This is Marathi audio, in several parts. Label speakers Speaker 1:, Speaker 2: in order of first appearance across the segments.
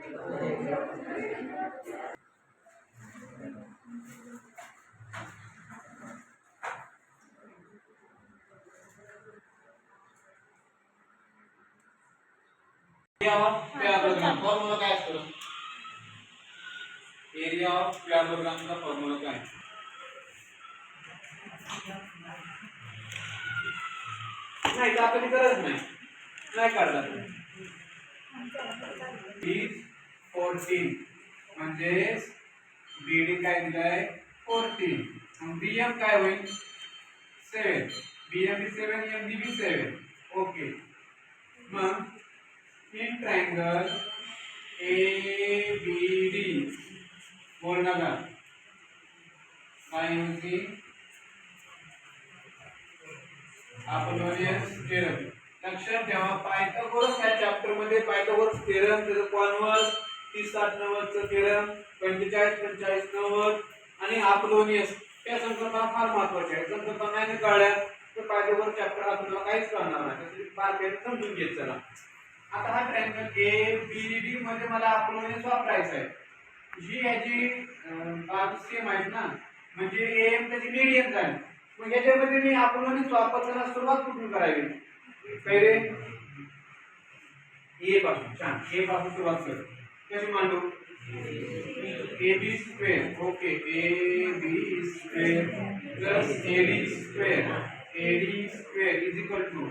Speaker 1: एरिया ऑफ पॅरालेलोग्राम फॉर्म्युला काय असतो? एरिया ऑफ पॅरालेलोग्रामचा फॉर्म्युला काय? नाही दाखवली गरज नाही, नाही काढला. 14 म्हणजे बीडी काय दिलाय 14, मग बीएम काय होईल 7, बीएम 7, एमडी 7. ओके, मग इन ट्रायंगल एबीडी बोलना का using अपोलोनियस थेरम. लक्षात ठेवा पायथागोरस या चॅप्टर मध्ये पायथागोरस थेरम, त्याचं कॉन्व्हर्स 30-60-90 चं थेरम, 45-45-90 आणि अपोलोनियस या संकल्पना फार महत्त्वाच्या आहेत. संकल्पना नाही कळल्या तर पायथागोरस चॅप्टर आपल्याला काहीच कळणार नाही. त्याची बारकाईने समजून घेत चला. आता हा ट्रायंगल एबीडी मध्ये मला अपोलोनियस वापरायचा आहे. जी याची बाजू सेम आहेत ना, म्हणजे एम त्याची मीडियन झाली. मग याच्यामध्ये मी अपोलोनियस वापरताना सुरुवात कुठून करावी? पहिले ए पासून. छान, ए पासून सुरुवात कर. कशी मांडू? AB square. Okay, AB square plus AD square. AD square is equal to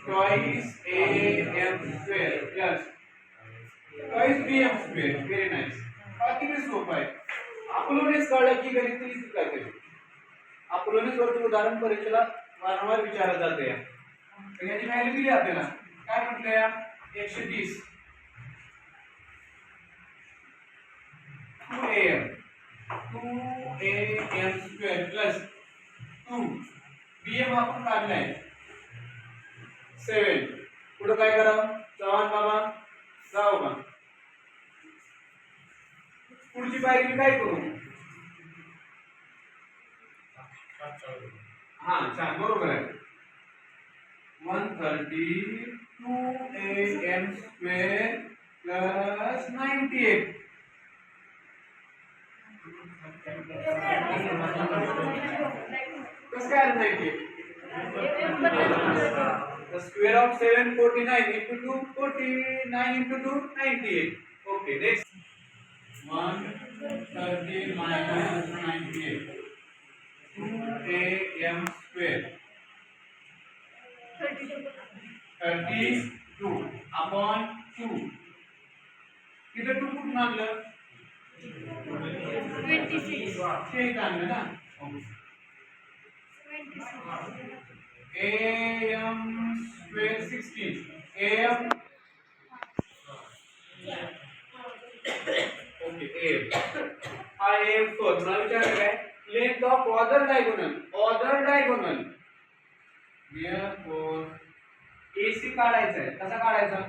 Speaker 1: twice AM square plus twice BM square. Very nice. हा किती सोपा आहे. अपोलोनियस कळलं की गणित इझी करते. अपोलोनियस वरचं उदाहरण परीक्षेला वारंवार विचारलं जाते. तर याची व्हॅल्यू दिली आपल्याला. काय म्हटलंय? 130 2am स्क्वेअर प्लस 2 bm आपण काढलाय 7. पुढे काय करावं? चव्हाण बाबा जाऊ बा. पुढची पायरी मी काय करू? हा छान, बरोबर आहे. 132 am स्क्वेअर प्लस 98. कसं काय 98? The square of 749 into 2 49 into 2 98. Okay, next 130 minus 98 2am square 32 upon 2. इधर 2 कुठून आणलं?
Speaker 2: 26.
Speaker 1: ठीक आणलं ना. am square 16. am okay am हा am फोर मला विचारायचं काय? Length of order diagonal therefore AC काढायचा आहे. कसा काढायचा?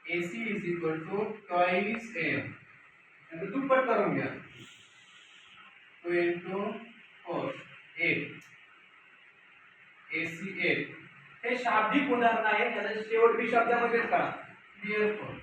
Speaker 1: AC is equal to twice am. आता दुप्पट करून घ्या. 2 into 4 8 AC 8. हे शाब्दिक उदाहरण आहे. त्याचा शेवट बी शब्दामध्येच करा. therefore